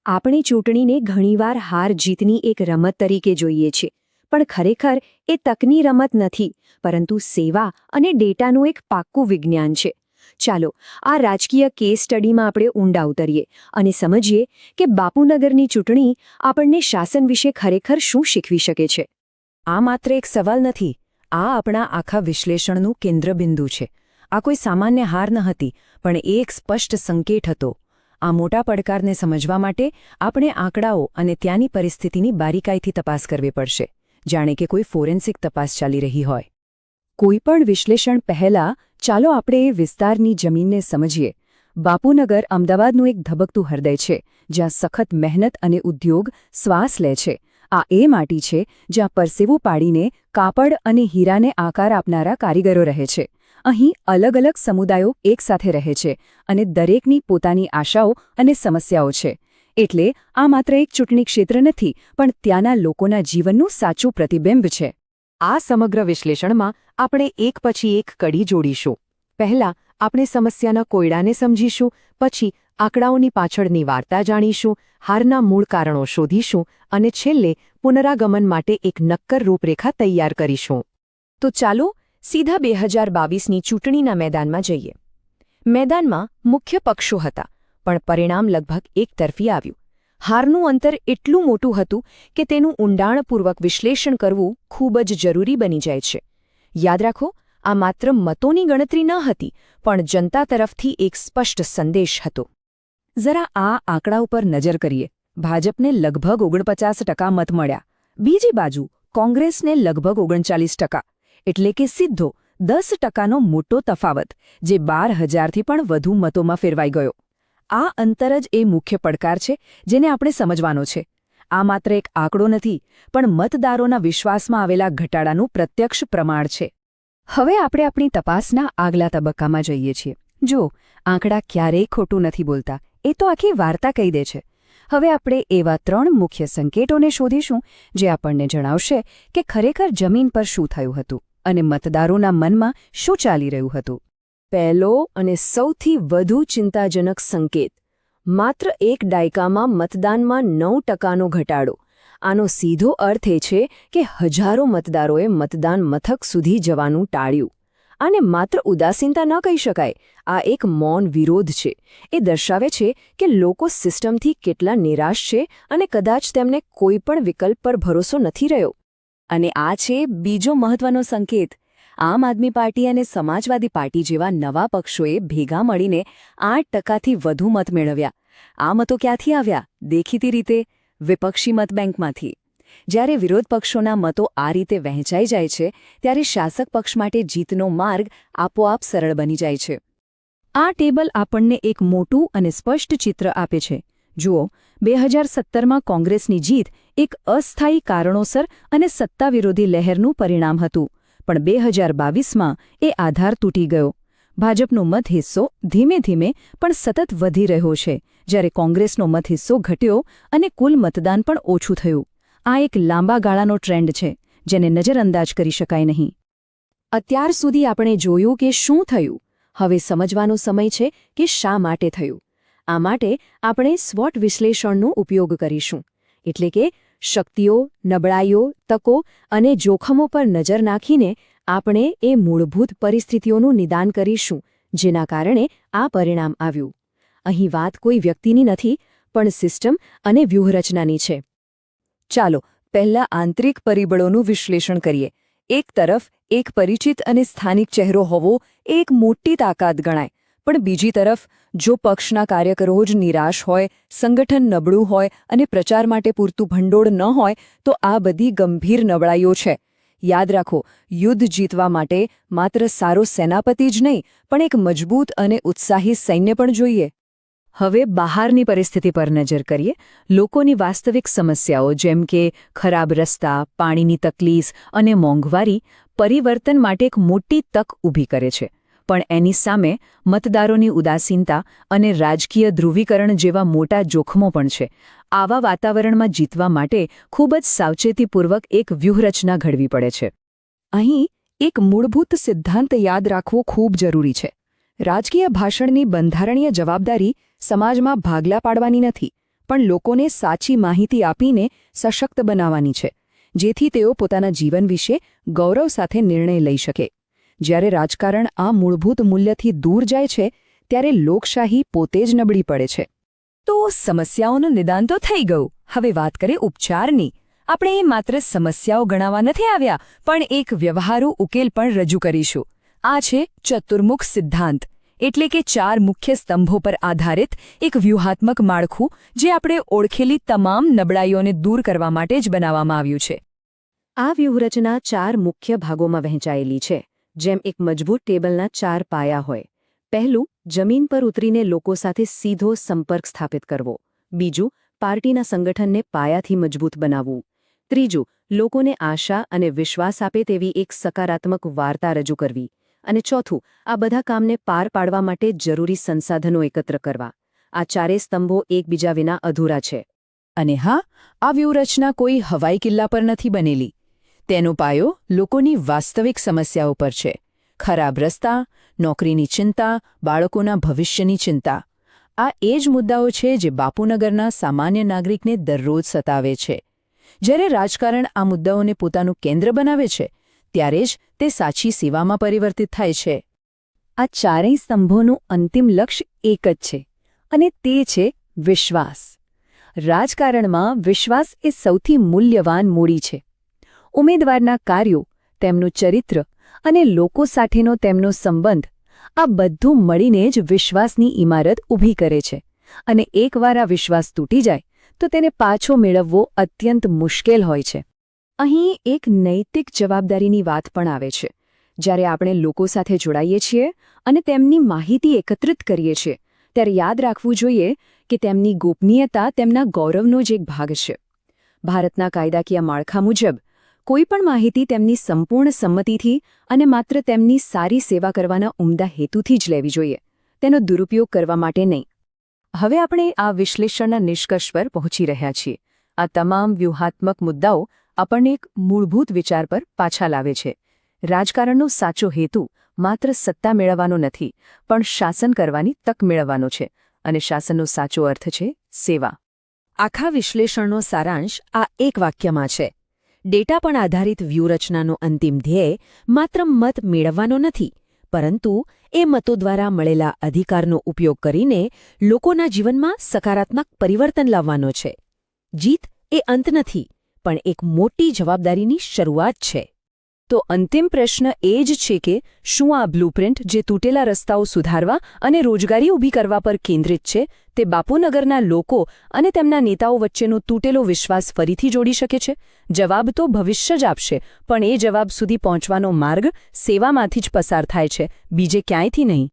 આપણે ચૂંટણીને ઘણીવાર હાર જીતની એક રમત તરીકે જોઈએ છીએ, પણ ખરેખર એ તકની રમત નથી, પરંતુ સેવા અને ડેટાનું એક પાક્કું વિજ્ઞાન છે. ચાલો આ રાજકીય કેસ સ્ટડીમાં આપણે ઊંડા ઉતરીએ અને સમજીએ કે બાપુનગરની ચૂંટણી આપણને શાસન વિશે ખરેખર શું શીખવી શકે છે. આ માત્ર એક સવાલ નથી, આ આપણા આખા વિશ્લેષણનું કેન્દ્રબિંદુ છે. આ કોઈ સામાન્ય હાર ન હતી, પણ એ એક સ્પષ્ટ સંકેત હતો. આ મોટા પડકારને સમજવા માટે આપણે આંકડાઓ અને ત્યાંની પરિસ્થિતિની બારીકાઈથી તપાસ કરવી પડશે, જાણે કે કોઈ ફોરેન્સિક તપાસ ચાલી રહી હોય. કોઈપણ વિશ્લેષણ પહેલાં ચાલો આપણે એ વિસ્તારની જમીનને સમજીએ. બાપુનગર અમદાવાદનું એક ધબકતું હૃદય છે, જ્યાં સખત મહેનત અને ઉદ્યોગ શ્વાસ લે છે. આ એ માટી છે જ્યાં પરસેવું પાડીને કાપડ અને હીરાને આકાર આપનારા કારીગરો રહે છે. અહીં અલગ અલગ સમુદાયો એકસાથે રહે છે અને દરેકની પોતાની આશાઓ અને સમસ્યાઓ છે. એટલે આ માત્ર એક ચૂંટણી ક્ષેત્ર નથી, પણ ત્યાંના લોકોના જીવનનું સાચું પ્રતિબિંબ છે. આ સમગ્ર વિશ્લેષણમાં આપણે એક પછી એક કડી જોડીશું. પહેલાં આપણે સમસ્યાના કોયડાને સમજીશું, પછી આંકડાઓની પાછળની વાર્તા જાણીશું, હારના મૂળ કારણો શોધીશું અને છેલ્લે પુનરાગમન માટે એક નક્કર રૂપરેખા તૈયાર કરીશું. તો ચાલો સીધા 2022ની ચૂંટણીના મેદાનમાં જઈએ. મેદાનમાં મુખ્ય પક્ષો હતા, પણ પરિણામ લગભગ એકતરફી આવ્યું. હારનું અંતર એટલું મોટું હતું કે તેનું ઊંડાણપૂર્વક વિશ્લેષણ કરવું ખૂબ જ જરૂરી બની જાય છે. યાદ રાખો, આ માત્ર મતોની ગણતરી ન હતી, પણ જનતા તરફથી એક સ્પષ્ટ સંદેશ હતો. જરા આ આંકડા ઉપર નજર કરીએ. ભાજપને લગભગ 49% મત મળ્યા. બીજી બાજુ કોંગ્રેસને લગભગ 39%. એટલે કે સીધો 10%નો મોટો તફાવત, જે 12,000થી પણ વધુ મતોમાં ફેરવાઈ ગયો. આ અંતર જ એ મુખ્ય પડકાર છે જેને આપણે સમજવાનો છે. આ માત્ર એક આંકડો નથી, પણ મતદારોના વિશ્વાસમાં આવેલા ઘટાડાનું પ્રત્યક્ષ પ્રમાણ છે. હવે આપણે આપણી તપાસના આગલા તબક્કામાં જઈએ છીએ. જો આંકડા ક્યારેય ખોટું નથી બોલતા, એ તો આખી વાર્તા કહી દે છે. હવે આપણે એવા 3 મુખ્ય સંકેતોને શોધીશું જે આપણને જણાવશે કે ખરેખર જમીન પર શું થયું હતું અને મતદારોના મનમાં શું ચાલી રહ્યું હતું. પહેલો અને સૌથી વધુ ચિંતાજનક સંકેત, માત્ર એક દાયકામાં મતદાનમાં 9%નો ઘટાડો. આનો સીધો અર્થ એ છે કે હજારો મતદારોએ મતદાન મથક સુધી જવાનું ટાળ્યું. આને માત્ર ઉદાસીનતા ન કહી શકાય, આ એક મૌન વિરોધ છે. એ દર્શાવે છે કે લોકો સિસ્ટમથી કેટલા નિરાશ છે અને કદાચ તેમને કોઈપણ વિકલ્પ પર ભરોસો નથી રહ્યો. અને આ છે બીજો મહત્વનો સંકેત. આમ આદમી પાર્ટી અને સમાજવાદી પાર્ટી જેવા નવા પક્ષોએ ભેગા મળીને 8%થી વધુ મત મેળવ્યા. આ મતો ક્યાંથી આવ્યા? દેખીતી રીતે વિપક્ષી મતબેંકમાંથી. જ્યારે વિરોધ પક્ષોના મતો આ રીતે વહેંચાઈ જાય છે, ત્યારે શાસક પક્ષ માટે જીતનો માર્ગ આપોઆપ સરળ બની જાય છે. આ ટેબલ આપણને એક મોટું અને સ્પષ્ટ ચિત્ર આપે છે. જુઓ, 2017માં કોંગ્રેસની જીત એક અસ્થાયી કારણોસર અને સત્તા વિરોધી લહેરનું પરિણામ હતું, પણ 2022માં એ આધાર તૂટી ગયો. ભાજપનો મત હિસ્સો ધીમે ધીમે પણ સતત વધી રહ્યો છે, જ્યારે કોંગ્રેસનો મત હિસ્સો ઘટ્યો અને કુલ મતદાન પણ ઓછું થયું. આ એક લાંબા ગાળાનો ટ્રેન્ડ છે, જેને નજરઅંદાજ કરી શકાય નહીં. અત્યાર સુધી આપણે જોયું કે શું થયું. હવે સમજવાનો સમય છે કે શા માટે થયું. આ માટે આપણે સ્વોટ વિશ્લેષણનો ઉપયોગ કરીશું. એટલે કે શક્તિઓ, નબળાઈઓ, તકો અને જોખમો પર નજર નાખીને આપણે એ મૂળભૂત પરિસ્થિતિઓનું નિદાન કરીશું જેના કારણે આ પરિણામ આવ્યું. અહીં વાત કોઈ વ્યક્તિની નથી, પણ સિસ્ટમ અને વ્યૂહરચનાની છે. ચાલો પહેલા આંતરિક પરિબળોનું વિશ્લેષણ કરીએ. એક તરફ એક પરિચિત અને સ્થાનિક ચહેરો હોવો એક મોટી તાકાત ગણાય, પણ બીજી તરફ જો પક્ષના કાર્યકરો જ નિરાશ હોય, સંગઠન નબળું હોય અને પ્રચાર માટે પૂરતું ભંડોળ ન હોય, તો આ બધી ગંભીર નબળાઈઓ છે. યાદ રાખો, યુદ્ધ જીતવા માટે માત્ર સારો સેનાપતિ જ નહીં, પણ એક મજબૂત અને ઉત્સાહી સૈન્ય પણ જોઈએ. હવે બહારની પરિસ્થિતિ પર નજર કરીએ. લોકોની વાસ્તવિક સમસ્યાઓ જેમ કે ખરાબ રસ્તા, પાણીની તકલીફ અને મોંઘવારી પરિવર્તન માટે એક મોટી તક ઊભી કરે છે. પણ એની સામે મતદારોની ઉદાસીનતા અને રાજકીય ધ્રુવીકરણ જેવા મોટા જોખમો પણ છે. આવા વાતાવરણમાં જીતવા માટે ખૂબ જ સાવચેતીપૂર્વક એક વ્યૂહરચના ઘડવી પડે છે. અહીં એક મૂળભૂત સિદ્ધાંત યાદ રાખવો ખૂબ જરૂરી છે. રાજકીય ભાષણની બંધારણીય જવાબદારી સમાજમાં ભાગલા પાડવાની નથી, પણ લોકોને સાચી માહિતી આપીને સશક્ત બનાવવાની છે, જેથી તેઓ પોતાના જીવન વિશે ગૌરવ સાથે નિર્ણય લઈ શકે. જ્યારે રાજકારણ આ મૂળભૂત મૂલ્યથી દૂર જાય છે, ત્યારે લોકશાહી પોતે જ નબળી પડે છે. તો સમસ્યાઓનું નિદાન તો થઈ ગયું. હવે વાત કરીએ ઉપચારની. આપણે માત્ર સમસ્યાઓ ગણાવવા નથી આવ્યા, પણ એક વ્યવહારુ ઉકેલ પણ રજૂ કરીશું. આ છે ચતુર્મુખ સિદ્ધાંત, એટલે કે 4 મુખ્ય સ્તંભો પર આધારિત એક વ્યૂહાત્મક માળખું, જે આપણે ઓળખેલી તમામ નબળાઈઓને દૂર કરવા માટે જ બનાવવામાં આવ્યું છે. આ વ્યૂહરચના 4 મુખ્ય ભાગોમાં વહેંચાયેલી છે, જેમ એક મજબૂત ટેબલના 4 પાયા હોય. પહેલું, જમીન પર ઉતરીને લોકો સાથે સીધો સંપર્ક સ્થાપિત કરવો. બીજું, પાર્ટીના સંગઠનને પાયાથી મજબૂત બનાવવું. ત્રીજું, લોકોને આશા અને વિશ્વાસ આપે તેવી એક સકારાત્મક વાર્તા રજૂ કરવી. અને ચોથું, આ બધા કામને પાર પાડવા માટે જરૂરી સંસાધનો એકત્ર કરવા. આ 4 સ્તંભો એકબીજા વિના અધૂરા છે. અને હા, આ વ્યૂહરચના કોઈ હવાઈ કિલ્લા પર નથી બનેલી. તેનો પાયો લોકોની વાસ્તવિક સમસ્યાઓ પર છે. ખરાબ રસ્તા, નોકરીની ચિંતા, બાળકોના ભવિષ્યની ચિંતા. આ એ જ મુદ્દાઓ છે જે બાપુનગરના સામાન્ય નાગરિકને દરરોજ સતાવે છે. જ્યારે રાજકારણ આ મુદ્દાઓને પોતાનું કેન્દ્ર બનાવે છે, ત્યારે જ તે સાચી સેવામાં પરિવર્તિત થાય છે. આ 4 સ્તંભોનું અંતિમ લક્ષ્ય એક જ છે, અને તે છે વિશ્વાસ. રાજકારણમાં વિશ્વાસ એ સૌથી મૂલ્યવાન મૂડી છે. ઉમેદવારના કાર્યો, તેમનું ચરિત્ર અને લોકો સાથેનો તેમનો સંબંધ, આ બધું મળીને જ વિશ્વાસની ઇમારત ઊભી કરે છે. અને એકવાર આ વિશ્વાસ તૂટી જાય તો તેને પાછો મેળવવો અત્યંત મુશ્કેલ હોય છે. અહીં એક નૈતિક જવાબદારીની વાત પણ આવે છે. જ્યારે આપણે લોકો સાથે જોડાઈએ છીએ અને તેમની માહિતી એકત્રિત કરીએ છીએ, ત્યારે યાદ રાખવું જોઈએ કે તેમની ગોપનીયતા તેમના ગૌરવનો જ એક ભાગ છે. ભારતના કાયદાકીય માળખા મુજબ કોઈ પણ માહિતી તેમની સંપૂર્ણ સંમતિથી અને માત્ર તેમની સારી સેવા કરવાના ઉમદા હેતુથી જ લેવી જોઈએ, તેનો દુરુપયોગ કરવા માટે નહીં. હવે આપણે આ વિશ્લેષણના નિષ્કર્ષ પર પહોંચી રહ્યા છીએ. આ તમામ વ્યૂહાત્મક મુદ્દાઓ આપણને એક મૂળભૂત વિચાર પર પાછા લાવે છે. રાજકારણનો સાચો હેતુ માત્ર સત્તા મેળવવાનો નથી, પણ શાસન કરવાની તક મેળવવાનો છે. અને શાસનનો સાચો અર્થ છે સેવા. આખા વિશ્લેષણનો સારાંશ આ એક વાક્યમાં છે: ડેટા પર આધારિત વ્યૂહરચનાનો અંતિમ ધ્યેય માત્ર મત મેળવવાનો નથી, પરંતુ એ મતો દ્વારા મળેલા અધિકારનો ઉપયોગ કરીને લોકોના જીવનમાં સકારાત્મક પરિવર્તન લાવવાનો છે. જીત એ અંત નથી, પણ એક મોટી જવાબદારીની શરૂઆત છે. તો અંતિમ પ્રશ્ન એ જ છે કે શું આ બ્લુપ્રિન્ટ, જે તૂટેલા રસ્તાઓ સુધારવા અને રોજગારી ઊભી કરવા પર કેન્દ્રિત છે, તે બાપુનગરના લોકો અને તેમના નેતાઓ વચ્ચેનો તૂટેલો વિશ્વાસ ફરીથી જોડી શકે છે? જવાબ તો ભવિષ્ય જ આપશે, પણ એ જવાબ સુધી પહોંચવાનો માર્ગ સેવામાંથી જ પસાર થાય છે, બીજે ક્યાંયથી નહીં.